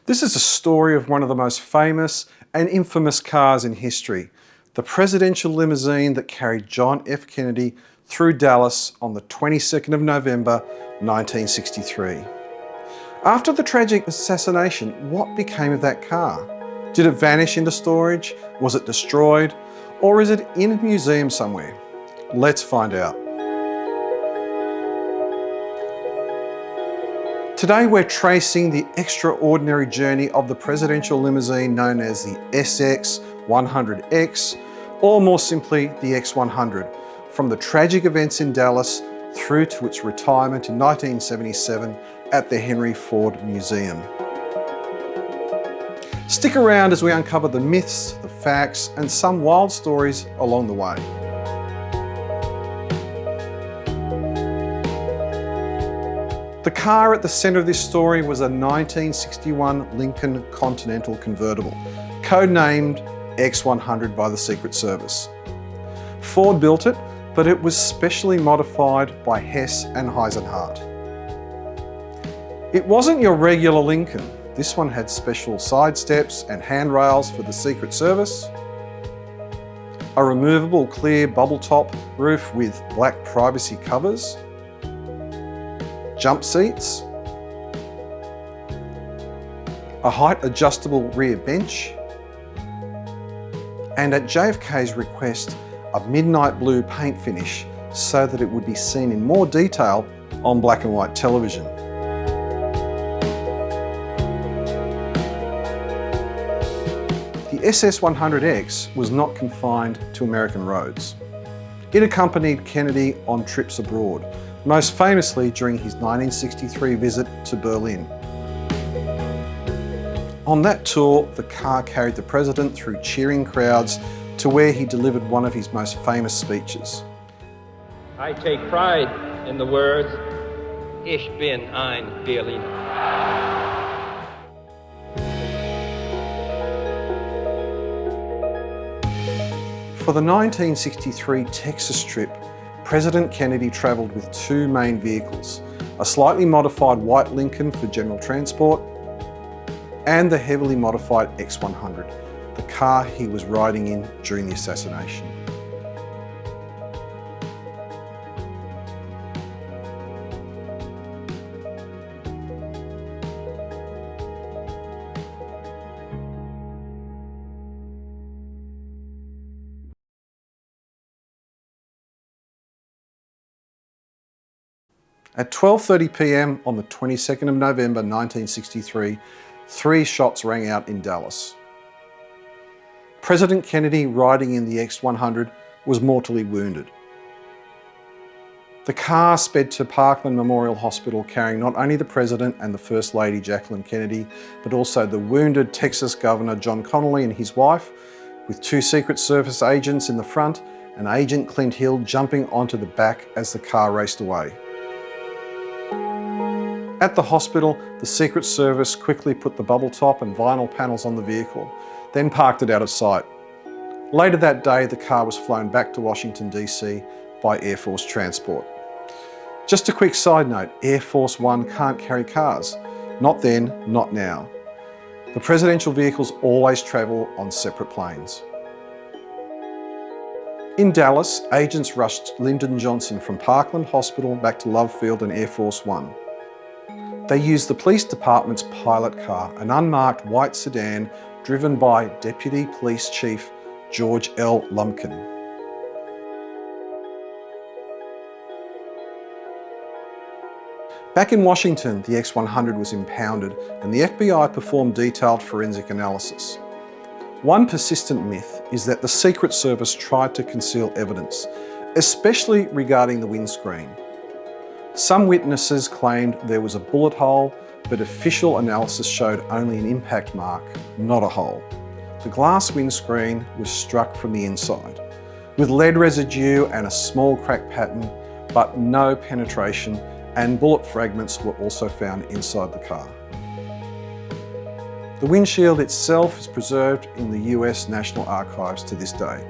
This is a story of one of the most famous and infamous cars in history, the presidential limousine that carried John F. Kennedy through Dallas on the 22nd of November, 1963. After the tragic assassination, what became of that car? Did it vanish into storage? Was it destroyed? Or is it in a museum somewhere? Let's find out. Today we're tracing the extraordinary journey of the presidential limousine known as the SX100X, or more simply the X100, from the tragic events in Dallas through to its retirement in 1977 at the Henry Ford Museum. Stick around as we uncover the myths, the facts, and some wild stories along the way. The car at the centre of this story was a 1961 Lincoln Continental convertible, codenamed X100 by the Secret Service. Ford built it, but it was specially modified by Hess and Eisenhart. It wasn't your regular Lincoln. This one had special side steps and handrails for the Secret Service, a removable clear bubble top roof with black privacy covers, jump seats, a height adjustable rear bench, and at JFK's request, a midnight blue paint finish so that it would be seen in more detail on black and white television. The SS100X was not confined to American roads. It accompanied Kennedy on trips abroad, most famously during his 1963 visit to Berlin. On that tour, the car carried the president through cheering crowds to where he delivered one of his most famous speeches. I take pride in the words, Ich bin ein Berliner. For the 1963 Texas trip, President Kennedy travelled with two main vehicles, a slightly modified white Lincoln for general transport and the heavily modified X100, the car he was riding in during the assassination. At 12:30 p.m. on the 22nd of November 1963, 3 shots rang out in Dallas. President Kennedy, riding in the X100, was mortally wounded. The car sped to Parkland Memorial Hospital carrying not only the President and the First Lady Jacqueline Kennedy, but also the wounded Texas Governor John Connally and his wife, with 2 Secret Service agents in the front and Agent Clint Hill jumping onto the back as the car raced away. At the hospital, the Secret Service quickly put the bubble top and vinyl panels on the vehicle, then parked it out of sight. Later that day, the car was flown back to Washington, D.C. by Air Force Transport. Just a quick side note, Air Force One can't carry cars. Not then, not now. The presidential vehicles always travel on separate planes. In Dallas, agents rushed Lyndon Johnson from Parkland Hospital back to Love Field and Air Force One. They used the police department's pilot car, an unmarked white sedan driven by Deputy Police Chief George L. Lumpkin. Back in Washington, the X100 was impounded and the FBI performed detailed forensic analysis. One persistent myth is that the Secret Service tried to conceal evidence, especially regarding the windscreen. Some witnesses claimed there was a bullet hole, but official analysis showed only an impact mark, not a hole. The glass windscreen was struck from the inside, with lead residue and a small crack pattern, but no penetration, and bullet fragments were also found inside the car. The windshield itself is preserved in the US National Archives to this day.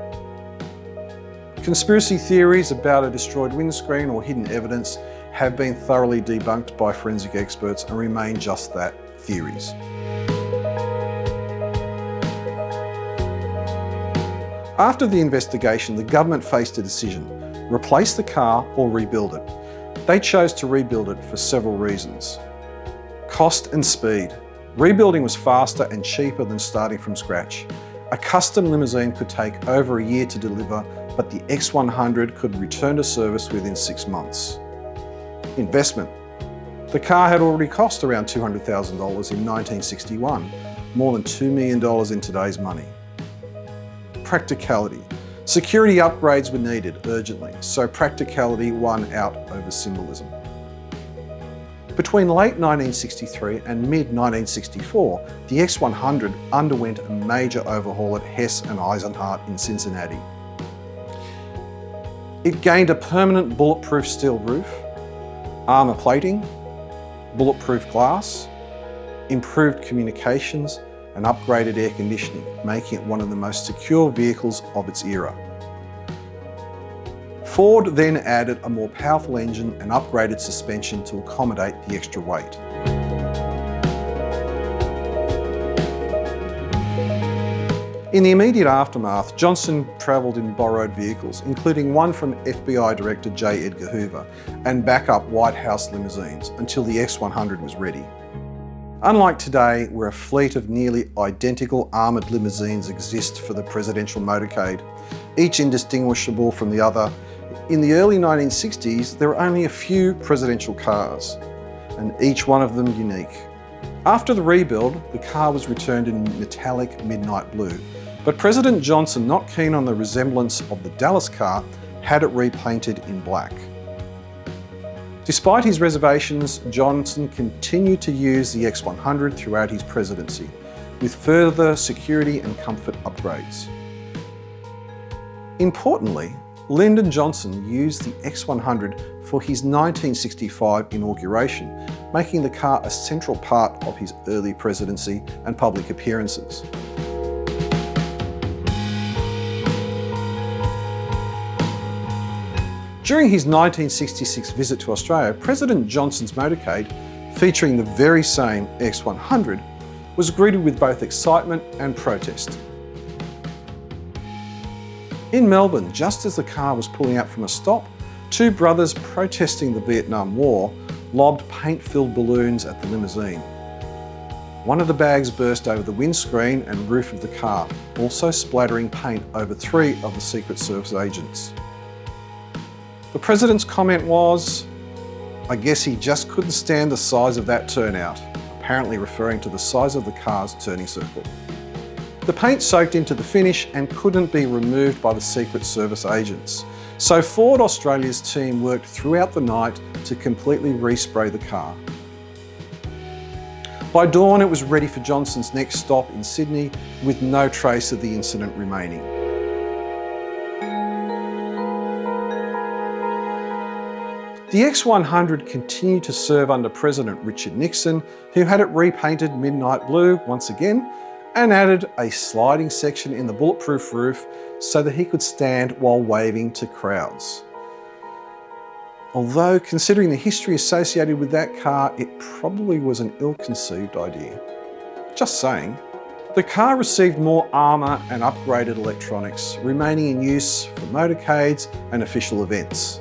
Conspiracy theories about a destroyed windscreen or hidden evidence have been thoroughly debunked by forensic experts and remain just that, theories. After the investigation, the government faced a decision: replace the car or rebuild it. They chose to rebuild it for several reasons. Cost and speed. Rebuilding was faster and cheaper than starting from scratch. A custom limousine could take over a year to deliver, but the X100 could return to service within 6 months. Investment. The car had already cost around $200,000 in 1961, more than $2 million in today's money. Practicality. Security upgrades were needed urgently, so practicality won out over symbolism. Between late 1963 and mid-1964, the X100 underwent a major overhaul at Hess and Eisenhart in Cincinnati. It gained a permanent bulletproof steel roof, armour plating, bulletproof glass, improved communications, and upgraded air conditioning, making it one of the most secure vehicles of its era. Ford then added a more powerful engine and upgraded suspension to accommodate the extra weight. In the immediate aftermath, Johnson travelled in borrowed vehicles, including one from FBI Director J. Edgar Hoover, and backup White House limousines until the X100 was ready. Unlike today, where a fleet of nearly identical armoured limousines exist for the presidential motorcade, each indistinguishable from the other, in the early 1960s there were only a few presidential cars, and each one of them unique. After the rebuild, the car was returned in metallic midnight blue, but President Johnson, not keen on the resemblance of the Dallas car, had it repainted in black. Despite his reservations, Johnson continued to use the X100 throughout his presidency, with further security and comfort upgrades. Importantly, Lyndon Johnson used the X100 for his 1965 inauguration, making the car a central part of his early presidency and public appearances. During his 1966 visit to Australia, President Johnson's motorcade, featuring the very same X100, was greeted with both excitement and protest. In Melbourne, just as the car was pulling out from a stop, two brothers protesting the Vietnam War lobbed paint-filled balloons at the limousine. One of the bags burst over the windscreen and roof of the car, also splattering paint over 3 of the Secret Service agents. The President's comment was, "I guess he just couldn't stand the size of that turnout," apparently referring to the size of the car's turning circle. The paint soaked into the finish and couldn't be removed by the Secret Service agents, so Ford Australia's team worked throughout the night to completely respray the car. By dawn, it was ready for Johnson's next stop in Sydney, with no trace of the incident remaining. The X100 continued to serve under President Richard Nixon, who had it repainted midnight blue once again and added a sliding section in the bulletproof roof so that he could stand while waving to crowds. Although, considering the history associated with that car, it probably was an ill-conceived idea. Just saying. The car received more armour and upgraded electronics, remaining in use for motorcades and official events.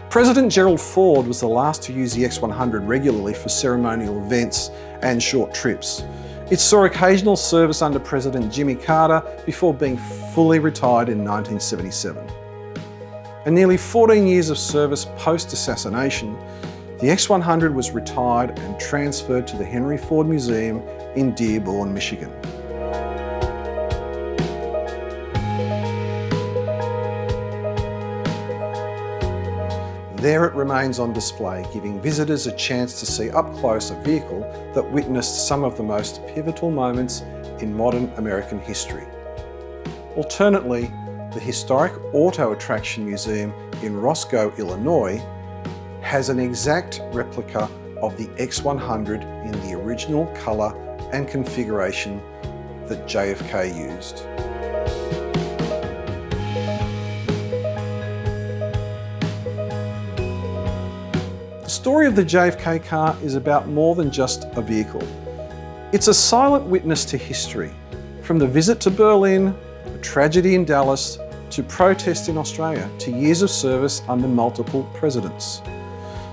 President Gerald Ford was the last to use the X100 regularly for ceremonial events and short trips. It saw occasional service under President Jimmy Carter before being fully retired in 1977. And nearly 14 years of service post-assassination, the X100 was retired and transferred to the Henry Ford Museum in Dearborn, Michigan. There it remains on display, giving visitors a chance to see up close a vehicle that witnessed some of the most pivotal moments in modern American history. Alternately, the historic Auto Attraction Museum in Roscoe, Illinois, has an exact replica of the X100 in the original colour and configuration that JFK used. The story of the JFK car is about more than just a vehicle. It's a silent witness to history, from the visit to Berlin a tragedy in Dallas, to protest in Australia, to years of service under multiple presidents.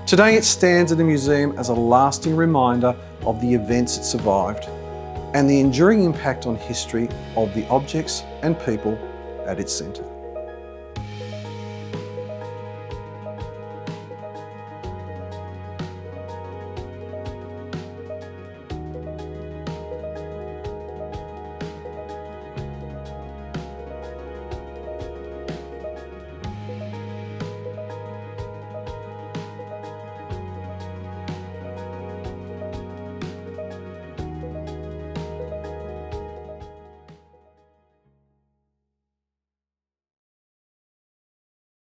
Today it stands in the museum as a lasting reminder of the events it survived and the enduring impact on history of the objects and people at its centre.